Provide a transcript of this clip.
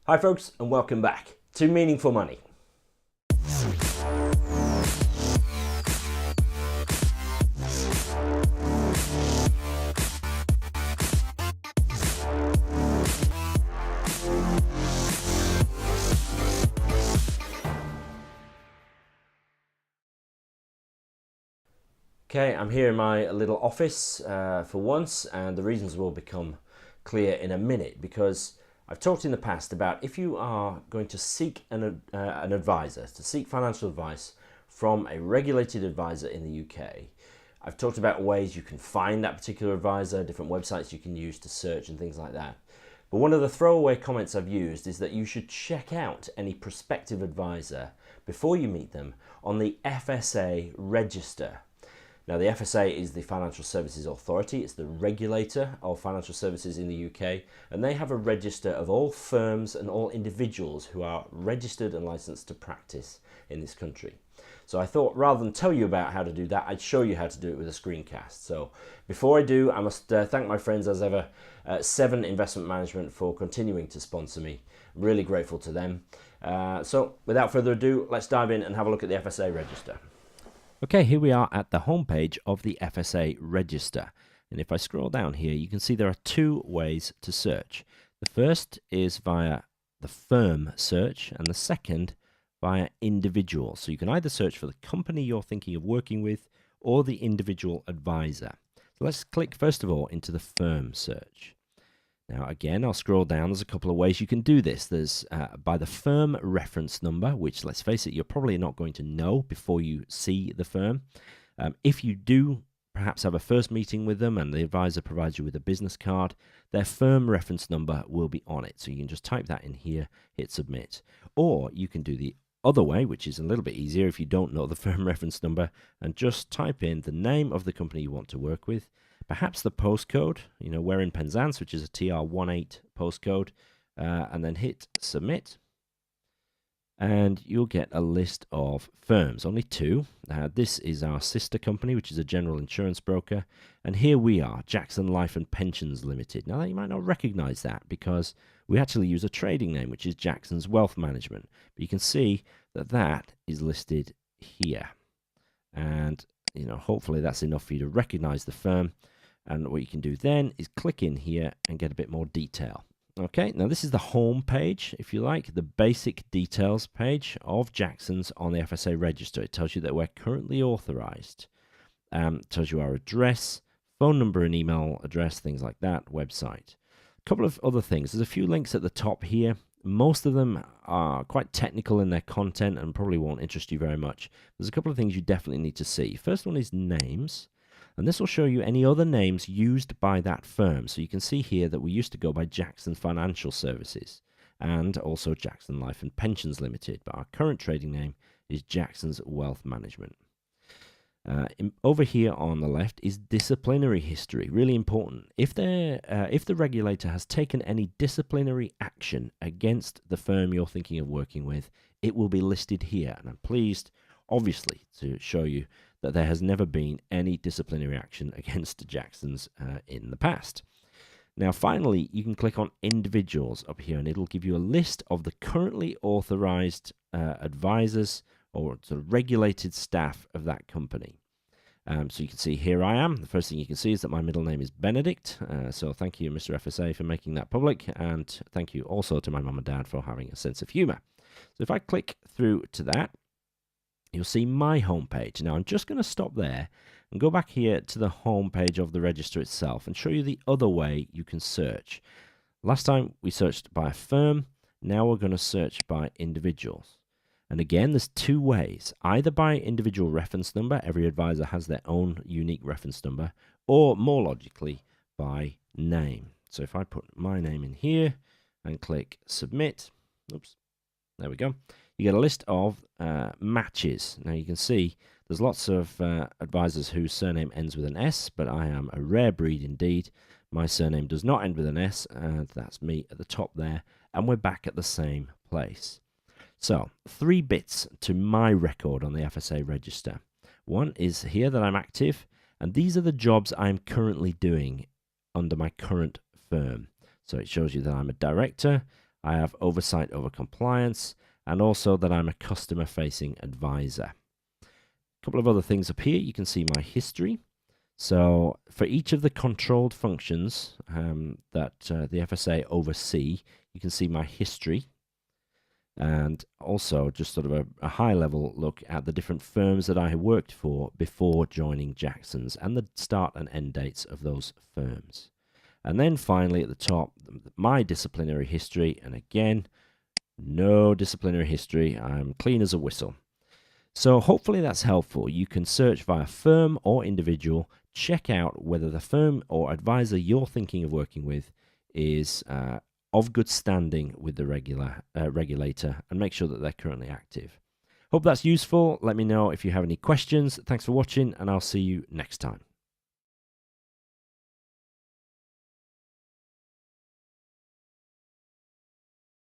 Hi folks, and welcome back to Meaningful Money. Okay, I'm here in my little office for once, and the reasons will become clear in a minute, because I've talked in the past about if you are going to seek an advisor, to seek financial advice from a regulated advisor in the UK. I've talked about ways you can find that particular advisor, different websites you can use to search and things like that. But one of the throwaway comments I've used is that you should check out any prospective advisor before you meet them on the FSA register. Now, the FSA is the Financial Services Authority. It's the regulator of financial services in the UK, and they have a register of all firms and all individuals who are registered and licensed to practice in this country. So I thought, rather than tell you about how to do that, I'd show you how to do it with a screencast. So before I do, I must thank my friends as ever, Seven Investment Management, for continuing to sponsor me. I'm really grateful to them. So without further ado, let's dive in and have a look at the FSA register. Okay, here we are at the homepage of the FSA register. And if I scroll down here, you can see there are two ways to search. The first is via the firm search, and the second via individual. So you can either search for the company you're thinking of working with or the individual advisor. So let's click first of all into the firm search. Now again, I'll scroll down. There's a couple of ways you can do this. There's by the firm reference number, which, let's face it, you're probably not going to know before you see the firm. If you do perhaps have a first meeting with them and the advisor provides you with a business card, their firm reference number will be on it. So you can just type that in here, hit submit. Or you can do the other way, which is a little bit easier if you don't know the firm reference number, and just type in the name of the company you want to work with, perhaps the postcode, we're in Penzance, which is a TR18 postcode, and then hit submit. And you'll get a list of firms, only two. This is our sister company, which is a general insurance broker. And here we are, Jackson Life and Pensions Limited. Now, you might not recognize that because we actually use a trading name, which is Jackson's Wealth Management. But you can see that that is listed here. And, hopefully that's enough for you to recognize the firm. And what you can do then is click in here and get a bit more detail. Okay, now this is the home page, if you like, the basic details page of Jackson's on the FSA register. It tells you that we're currently authorized. Tells you our address, phone number and email address, things like that, website. A couple of other things. There's a few links at the top here. Most of them are quite technical in their content and probably won't interest you very much. There's a couple of things you definitely need to see. First one is names. And this will show you any other names used by that firm. So you can see here that we used to go by Jackson Financial Services and also Jackson Life and Pensions Limited. But our current trading name is Jackson's Wealth Management. Over here on the left is disciplinary history, really important. If the regulator has taken any disciplinary action against the firm you're thinking of working with, it will be listed here. And I'm pleased, obviously, to show you that there has never been any disciplinary action against Jackson's in the past. Now, finally, you can click on individuals up here, and it'll give you a list of the currently authorized advisors or sort of regulated staff of that company. So you can see here I am. The first thing you can see is that my middle name is Benedict. So thank you, Mr. FSA, for making that public. And thank you also to my mum and dad for having a sense of humor. So if I click through to that, you'll see my homepage. Now, I'm just going to stop there and go back here to the homepage of the register itself and show you the other way you can search. Last time we searched by a firm. Now we're going to search by individuals. And again, there's two ways, either by individual reference number. Every advisor has their own unique reference number, or more logically, by name. So if I put my name in here and click submit, oops, there we go. You get a list of matches. Now you can see there's lots of advisors whose surname ends with an S, but I am a rare breed indeed. My surname does not end with an S, and that's me at the top there, and we're back at the same place. So, 3 bits to my record on the FSA register. One is here that I'm active, and these are the jobs I'm currently doing under my current firm. So it shows you that I'm a director, I have oversight over compliance, and also that I'm a customer-facing advisor. A couple of other things up here. You can see my history. So for each of the controlled functions that the FSA oversee, you can see my history. And also just sort of a high-level look at the different firms that I worked for before joining Jackson's and the start and end dates of those firms. And then finally at the top, my disciplinary history. And again, no disciplinary history. I'm clean as a whistle. So hopefully that's helpful. You can search via firm or individual, check out whether the firm or advisor you're thinking of working with is of good standing with the regulator, and make sure that they're currently active. Hope that's useful. Let me know if you have any questions. Thanks for watching, and I'll see you next time.